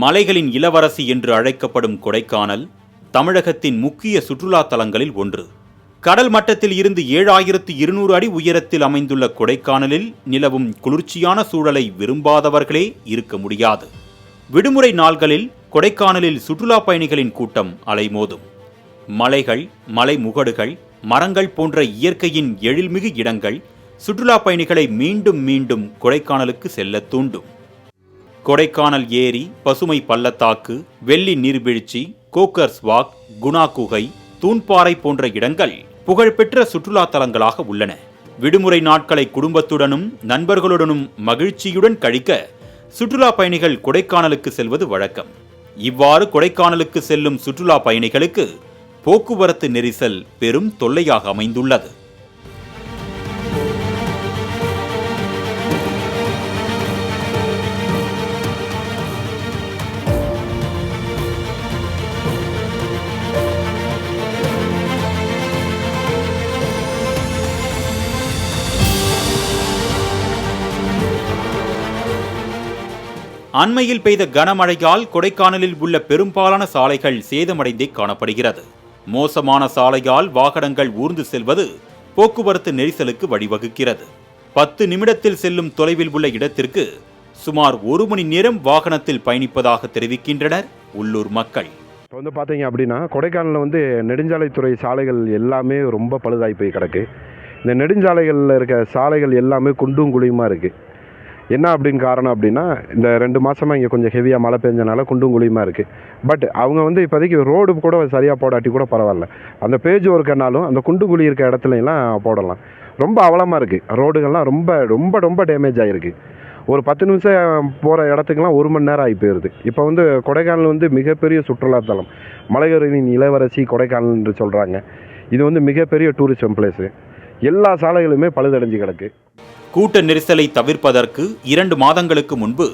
மலைகளின் இளவரசி என்று அழைக்கப்படும் கொடைக்கானல் தமிழகத்தின் முக்கிய சுற்றுலா தலங்களில் ஒன்று. கடல் மட்டத்தில் இருந்து 7200 அடி உயரத்தில் அமைந்துள்ள கொடைக்கானலில் நிலவும் குளிர்ச்சியான சூழலை விரும்பாதவர்களே இருக்க முடியாது. விடுமுறை நாள்களில் கொடைக்கானலில் சுற்றுலா பயணிகளின் கூட்டம் அலைமோதும். மலைகள், மலை முகடுகள், மரங்கள் போன்ற இயற்கையின் எழில்மிகு இடங்கள் சுற்றுலா பயணிகளை மீண்டும் மீண்டும் கொடைக்கானலுக்கு செல்ல தூண்டும். கொடைக்கானல் ஏரி, பசுமை பள்ளத்தாக்கு, வெள்ளி நீர்வீழ்ச்சி, கோக்கர்ஸ் வாக், குணா குகை, தூண்பாறை போன்ற இடங்கள் புகழ்பெற்ற சுற்றுலா தலங்களாக உள்ளன. விடுமுறை நாட்களை குடும்பத்துடனும் நண்பர்களுடனும் மகிழ்ச்சியுடன் கழிக்க சுற்றுலா பயணிகள் கொடைக்கானலுக்கு செல்வது வழக்கம். இவ்வாறு கொடைக்கானலுக்கு செல்லும் சுற்றுலா பயணிகளுக்கு போக்குவரத்து நெரிசல் பெரும் தொல்லையாக அமைந்துள்ளது. அண்மையில் பெய்த கனமழையால் கொடைக்கானலில் உள்ள பெரும்பாலான சாலைகள் சேதமடைந்தே காணப்படுகிறது. மோசமான சாலையால் வாகனங்கள் ஊர்ந்து செல்வது போக்குவரத்து நெரிசலுக்கு வழிவகுக்கிறது. 10 நிமிடத்தில் செல்லும் தொலைவில் உள்ள இடத்திற்கு சுமார் 1 மணி நேரம் வாகனத்தில் பயணிப்பதாக தெரிவிக்கின்றனர் உள்ளூர் மக்கள். இப்போ பார்த்தீங்க அப்படின்னா கொடைக்கானலில் நெடுஞ்சாலைத்துறை சாலைகள் எல்லாமே ரொம்ப பழுதாகி போய் கிடக்கு. இந்த நெடுஞ்சாலைகளில் இருக்க சாலைகள் எல்லாமே குண்டும் குழியுமா இருக்குது. என்ன அப்படின்னு காரணம் அப்படின்னா, இந்த 2 மாதமாக இங்கே கொஞ்சம் ஹெவியாக மழை பெஞ்சனால குண்டும் குழியுமா இருக்குது. பட் அவங்க இப்போதைக்கு ரோடு கூட சரியாக போடாட்டி கூட பரவாயில்ல, அந்த பேஜ் ஒர்க்குனாலும் அந்த குண்டு குழி இருக்க இடத்துலலாம் போடலாம். ரொம்ப அவலமாக இருக்குது. ரோடுகள்லாம் ரொம்ப ரொம்ப ரொம்ப டேமேஜ் ஆகிருக்கு. ஒரு 10 நிமிஷம் போகிற இடத்துக்குலாம் 1 மணி நேரம் ஆகி போயிடுது. இப்போ கொடைக்கானல் மிகப்பெரிய சுற்றுலாத்தலம், மலைகளின் இளவரசி கொடைக்கானல் என்று சொல்கிறாங்க. இது மிகப்பெரிய டூரிசம் பிளேஸு. எல்லா சாலைகளுமே பழுதடைஞ்சு கிடக்கு. கூட்ட நெரிசலை தவிர்ப்பதற்கு 2 மாதங்களுக்கு முன்பு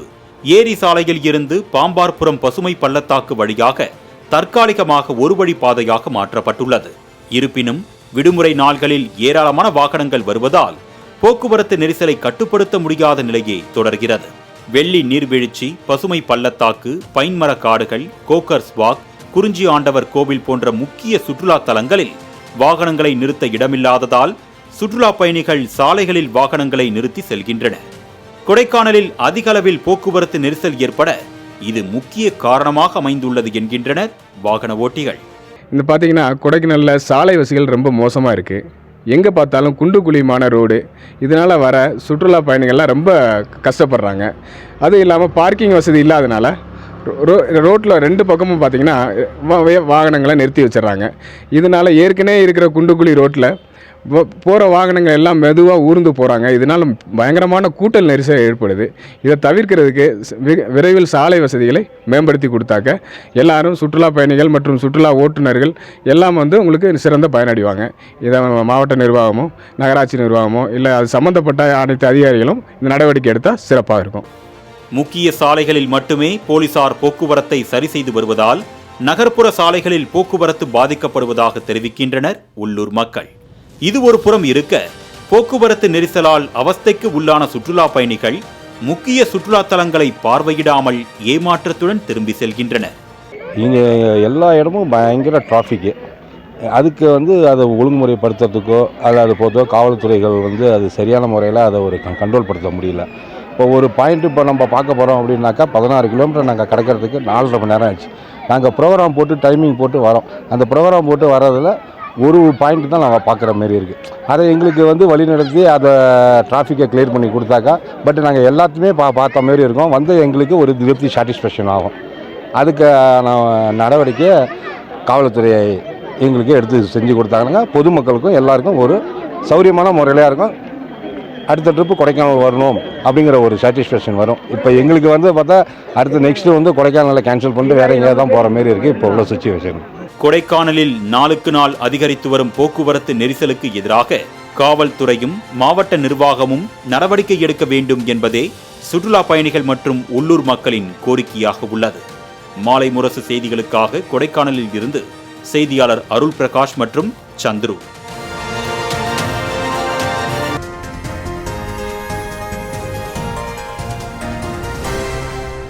ஏரி சாலையில் இருந்து பாம்பார்புரம் பசுமை பள்ளத்தாக்கு வழியாக தற்காலிகமாக ஒரு வழி பாதையாக மாற்றப்பட்டுள்ளது. இருப்பினும் விடுமுறை நாள்களில் ஏராளமான வாகனங்கள் வருவதால் போக்குவரத்து நெரிசலை கட்டுப்படுத்த முடியாத நிலையே தொடர்கிறது. வெள்ளி நீர்வீழ்ச்சி, பசுமை பள்ளத்தாக்கு, பைன்மர காடுகள், கோக்கர்ஸ் வாக், குறிஞ்சி ஆண்டவர் கோவில் போன்ற முக்கிய சுற்றுலா தலங்களில் வாகனங்களை நிறுத்த இடமில்லாததால் சுற்றுலா பயணிகள் சாலைகளில் வாகனங்களை நிறுத்தி செல்கின்றனர். கொடைக்கானலில் அதிக அளவில் போக்குவரத்து நெரிசல் ஏற்பட இது முக்கிய காரணமாக அமைந்துள்ளது என்கின்றனர் வாகன ஓட்டிகள். இந்த பார்த்தீங்கன்னா கொடைக்கானலில் சாலை வசதிகள் ரொம்ப மோசமாக இருக்குது. எங்கே பார்த்தாலும் குண்டு குழியுமான ரோடு. இதனால் வர சுற்றுலா பயணிகள்லாம் ரொம்ப கஷ்டப்படுறாங்க. அதுவும் இல்லாமல் பார்க்கிங் வசதி இல்லாதனால ரோட்டில் 2 பக்கமும் பார்த்திங்கன்னா வாகனங்களை நிறுத்தி வச்சிடறாங்க. இதனால் ஏற்கனவே இருக்கிற குண்டு குழி ரோட்டில் போகிற வாகனங்கள் எல்லாம் மெதுவாக ஊர்ந்து போகிறாங்க. இதனால் பயங்கரமான கூட்டல் நெரிசல் ஏற்படுது. இதை தவிர்க்கிறதுக்கு விரைவில் சாலை வசதிகளை மேம்படுத்தி கொடுத்தாக்க எல்லாரும் சுற்றுலா பயணிகள் மற்றும் சுற்றுலா ஓட்டுநர்கள் எல்லாம் உங்களுக்கு சிறந்த பயனடைவாங்க. இதை மாவட்ட நிர்வாகமோ நகராட்சி நிர்வாகமோ இல்லை அது சம்மந்தப்பட்ட அனைத்து அதிகாரிகளும் இந்த நடவடிக்கை எடுத்தால் சிறப்பாக இருக்கும். முக்கிய சாலைகளில் மட்டுமே போலீசார் போக்குவரத்தை சரி செய்து வருவதால் நகர்ப்புற சாலைகளில் போக்குவரத்து பாதிக்கப்படுவதாக தெரிவிக்கின்றனர் உள்ளூர் மக்கள். இது ஒரு புறம் இருக்க, போக்குவரத்து நெரிசலால் அவஸ்தைக்கு உள்ளான சுற்றுலா பயணிகள் முக்கிய சுற்றுலா தலங்களை பார்வையிடாமல் ஏமாற்றத்துடன் திரும்பி செல்கின்றனர். இங்கே எல்லா இடமும் பயங்கர டிராஃபிக்கு. அதுக்கு அதை ஒழுங்குமுறைப்படுத்துறதுக்கோ அல்லது போதோ காவல்துறைகள் அது சரியான முறையில் அதை ஒரு கண்ட்ரோல் படுத்த முடியல. இப்போ ஒரு பாயிண்ட் இப்போ நம்ம பார்க்க போகிறோம் அப்படின்னாக்கா 16 கிலோமீட்டர் நாங்கள் கடக்கிறதுக்கு 4.5 மணி நேரம் ஆச்சு. நாங்கள் ப்ரோக்ராம் போட்டு டைமிங் போட்டு வரோம். அந்த ப்ரோக்ராம் போட்டு வர்றதில் ஒரு பாயிண்ட் தான் நாங்கள் பார்க்குற மாரி இருக்குது. அதை எங்களுக்கு வழி நடத்தி அதை டிராஃபிக்கை கிளியர் பண்ணி கொடுத்தாக்கா பட் நாங்கள் எல்லாத்தையுமே பார்த்த மாரி இருக்கோம். எங்களுக்கு ஒரு திருப்தி சாட்டிஸ்ஃபேக்ஷன் ஆகும். அதுக்கான நடவடிக்கையை காவல்துறை எங்களுக்கு எடுத்து செஞ்சு கொடுத்தாங்கன்னா பொதுமக்களுக்கும் எல்லாருக்கும் ஒரு சௌரியமான முறையிலாக இருக்கும். அடுத்த ட்ரிப்பு கொடைக்கானல் வரணும் அப்படிங்கிற ஒரு சாட்டிஸ்ஃபேக்ஷன் வரும். இப்போ எங்களுக்கு பார்த்தா அடுத்த நெக்ஸ்ட்டு கொடைக்கானலில் கேன்சல் பண்ணிட்டு வேறு எங்கேயா தான் போகிற மாரி இருக்குது இப்போ உள்ள சுச்சுவேஷன். கொடைக்கானலில் நாளுக்கு நாள் அதிகரித்து வரும் போக்குவரத்து நெரிசலுக்கு எதிராக காவல்துறையும் மாவட்ட நிர்வாகமும் நடவடிக்கை எடுக்க வேண்டும் என்பதே சுற்றுலா பயணிகள் மற்றும் உள்ளூர் மக்களின் கோரிக்கையாக உள்ளது. மாலை முரசு செய்திகளுக்காக கொடைக்கானலில் இருந்து செய்தியாளர் அருள் பிரகாஷ் மற்றும் சந்துரு.